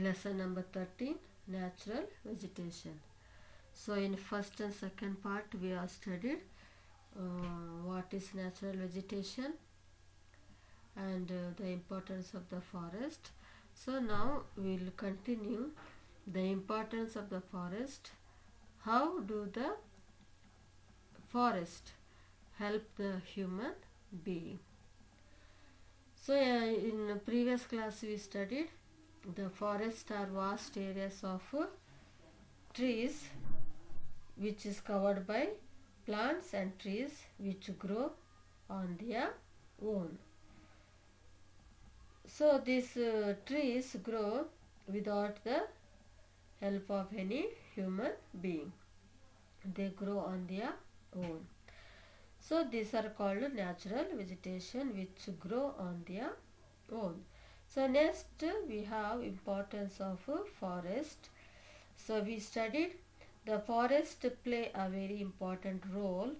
Lesson number 13, natural vegetation. So in first and second part we have studied what is natural vegetation and the importance of the forest. So now we will continue the importance of the forest. How do the forest help the human being? So in previous class we studied the forest are vast areas of trees which is covered by plants and trees which grow on their own. So these trees grow without the help of any human being. They grow on their own. So these are called natural vegetation which grow on their own. So next we have importance of forest. So we studied the forest play a very important role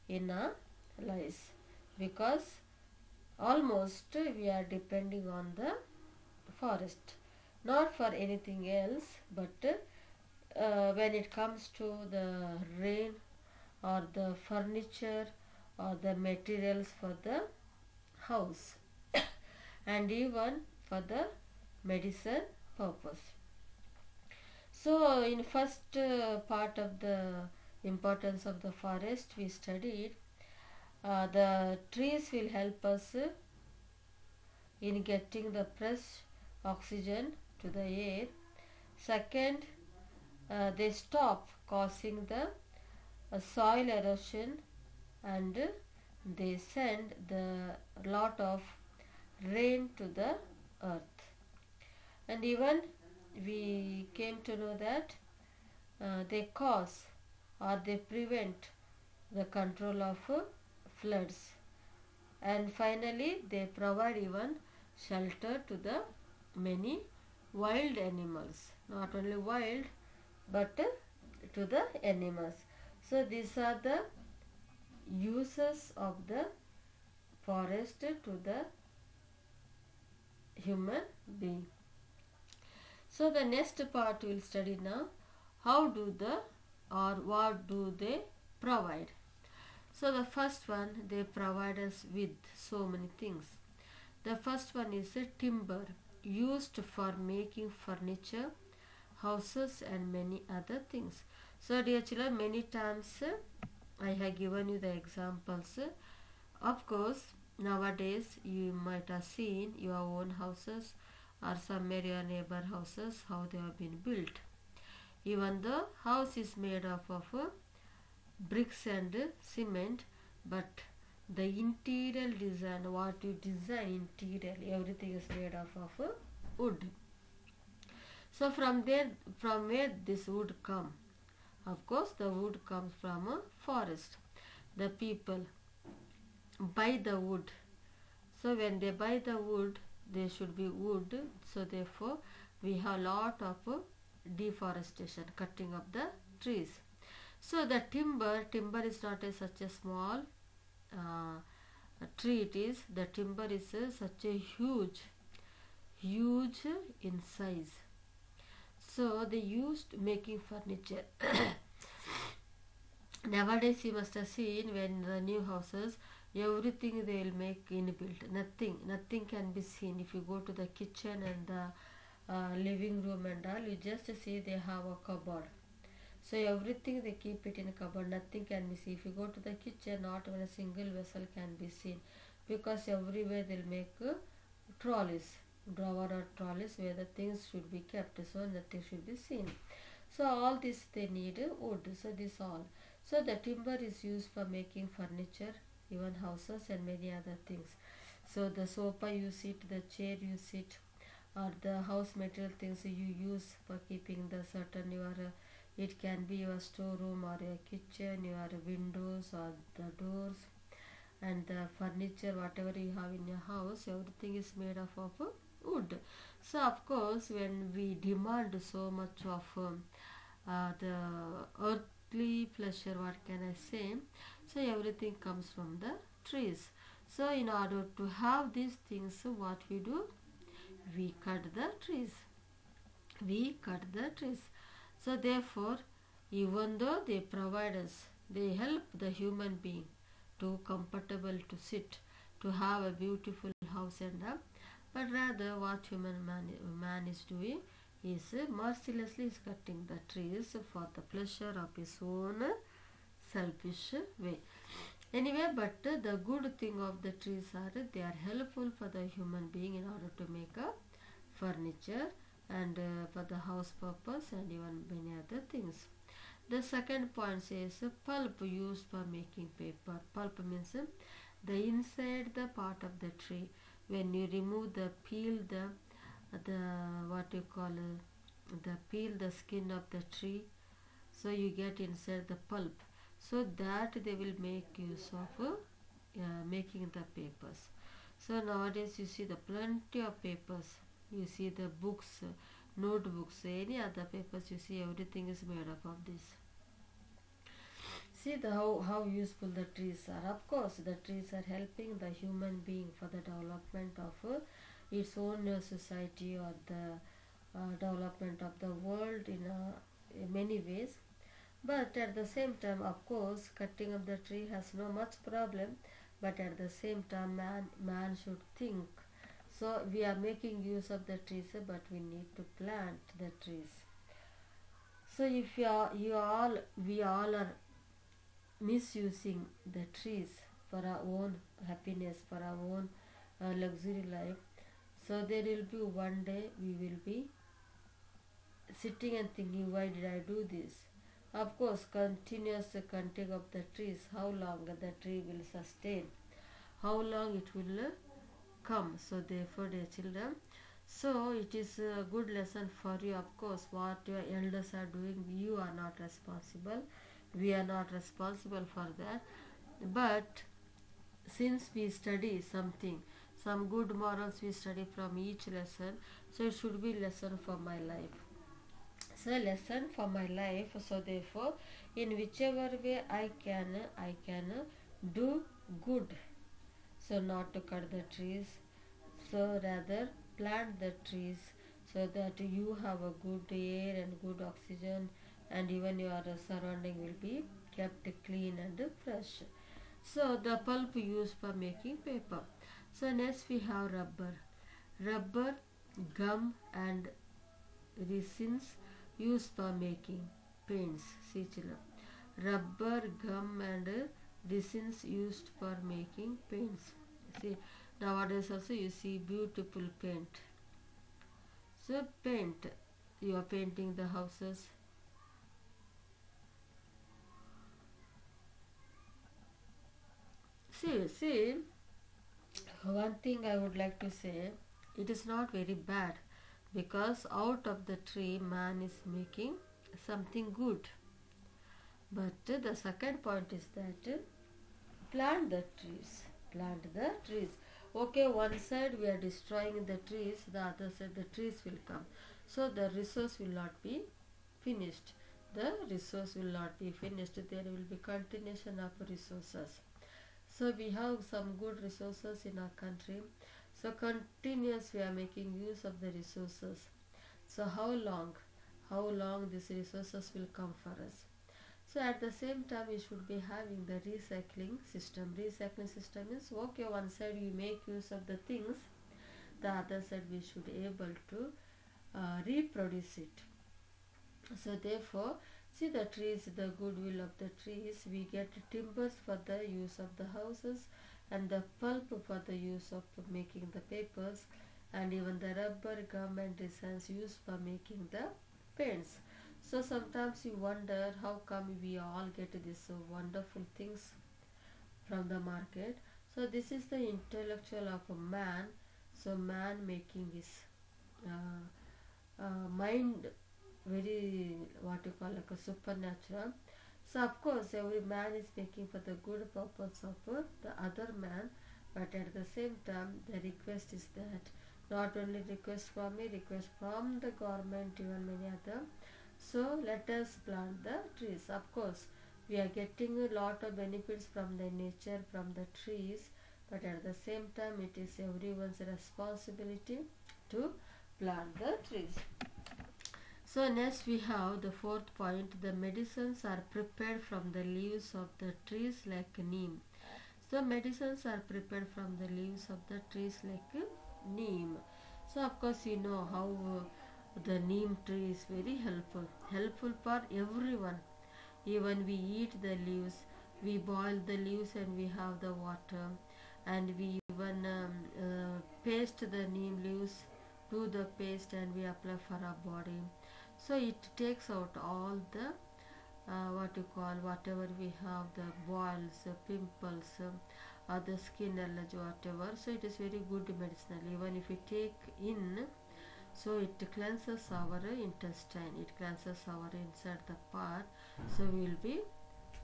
in our lives because almost we are depending on the forest, not for anything else, but when it comes to the rain or the furniture or the materials for the house and even for the medicine purpose. So in first part of the importance of the forest we studied the trees will help us in getting the fresh oxygen to the air. Second, they stop causing the soil erosion and they send the lot of rain to the earth. And even we came to know that they cause or they prevent the control of floods, and finally they provide even shelter to the many wild animals, not only wild but to the animals. So these are the uses of the forest to the human being. So the next part we will study now, how do the or what do they provide. So the first one, they provide us with so many things. The first one is a timber used for making furniture, houses and many other things. So dear children, many times I have given you the examples. Of course, nowadays you might have seen your own houses or somewhere your neighbor houses, how they have been built. Even the house is made up of bricks and cement, but the interior design, what you design interior, everything is made up of wood. So from where this wood come? Of course, the wood comes from a forest. The people buy the wood. So when they buy the wood, there should be wood. So therefore, we have lot of deforestation, cutting of the trees. So the timber is not such a small tree. It is the timber is such a huge in size. So they used making furniture. Nowadays you must have seen when the new houses, everything they will make inbuilt. Nothing can be seen. If you go to the kitchen and the living room and all, you just see they have a cupboard. So everything they keep it in a cupboard. Nothing can be seen. If you go to the kitchen, not even a single vessel can be seen, because everywhere they'll make trolleys, drawer or trolleys where the things should be kept. So nothing should be seen. So all this they need wood. So this all. So the timber is used for making furniture, even houses and many other things. So the sofa you sit, the chair you sit, or the house material things you use for keeping the certain your it can be your storeroom or your kitchen, your windows or the doors, and the furniture, whatever you have in your house, everything is made up of wood. So of course, when we demand so much of the earthly pleasure, what can I say? So everything comes from the trees. So in order to have these things, what we do? We cut the trees. we cut the trees. So therefore, even though they provide us, they help the human being to comfortable to sit, to have a beautiful house and but rather what man is doing is mercilessly is cutting the trees for the pleasure of his own selfish way. Anyway, but the good thing of the trees are they are helpful for the human being in order to make a furniture and for the house purpose and even many other things. The second point says pulp used for making paper. Pulp means the inside the part of the tree. When you remove the peel the what you call the peel the skin of the tree, so you get inside the pulp. So that they will make use of making the papers. So nowadays you see the plenty of papers. You see the books, notebooks, any other papers. You see everything is made up of this. See how useful the trees are. Of course, the trees are helping the human being for the development of its own society or the development of the world in many ways. But at the same time, of course, cutting of the tree has no much problem. But at the same time, man should think. So we are making use of the trees, but we need to plant the trees. So if we all are misusing the trees for our own happiness, for our own luxury life, so there will be one day we will be sitting and thinking, why did I do this? Of course, continuous cutting of the trees, how long the tree will sustain, how long it will come. So therefore, dear children, so it is a good lesson for you. Of course, what your elders are doing, you are not responsible. We are not responsible for that. But since we study something, some good morals we study from each lesson, so it should be lesson for my life. So lesson for my life. So therefore, in whichever way I can do good. So not to cut the trees. So rather plant the trees so that you have a good air and good oxygen, and even your surrounding will be kept clean and fresh. So the pulp used for making paper. So next we have rubber, gum and resins used for making paints. See children, rubber, gum and resins used for making paints. See, nowadays also you see beautiful paint. So paint, you are painting the houses. See, one thing I would like to say, it is not very bad, because out of the tree man is making something good. But the second point is that plant the trees. Plant the trees. Okay, one side we are destroying the trees, the other side the trees will come. So the resource will not be finished. The resource will not be finished. There will be continuation of resources. So we have some good resources in our country. So continuous we are making use of the resources. So how long these resources will come for us? So at the same time we should be having the recycling system. Recycling system is okay, one side you make use of the things, the other side we should be able to reproduce it. So therefore, see the trees, the goodwill of the trees, we get timbers for the use of the houses and the pulp for the use of making the papers, and even the rubber, gum and resins used for making the paints. So sometimes you wonder how come we all get these wonderful things from the market. So this is the intellectual of a man. So man making his mind very what you call like a supernatural. So of course every man is making for the good purpose of the other man, but at the same time the request is that not only request from me, request from the government, even many other. So let us plant the trees. Of course we are getting a lot of benefits from the nature, from the trees, but at the same time it is everyone's responsibility to plant the trees. So next we have the fourth point. The medicines are prepared from the leaves of the trees like neem. So medicines are prepared from the leaves of the trees like neem. So of course you know how the neem tree is very helpful for everyone. Even we eat the leaves, we boil the leaves and we have the water, and we even paste the neem leaves, do the paste and we apply for our body. So it takes out all the what you call whatever we have, the boils, pimples, or the skin allergy, whatever. So it is very good medicinal. Even if we take in, so it cleanses our intestine, it cleanses our inside the part, so we will be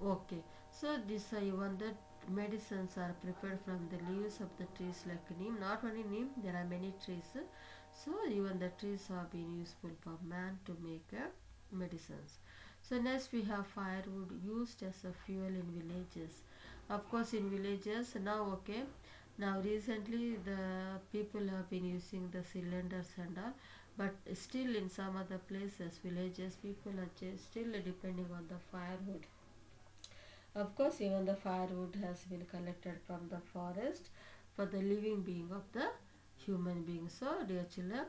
okay. So this even the medicines are prepared from the leaves of the trees like neem. Not only neem, there are many trees. So even the trees have been useful for man to make medicines. So next we have firewood used as a fuel in villages. Of course in villages now, okay, now recently the people have been using the cylinders and all, but still in some other places, villages, people are still depending on the firewood. Of course, even the firewood has been collected from the forest for the living being of the human being. So, dear children,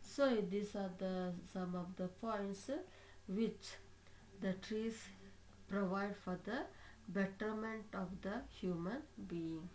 so these are the some of the points which the trees provide for the betterment of the human being.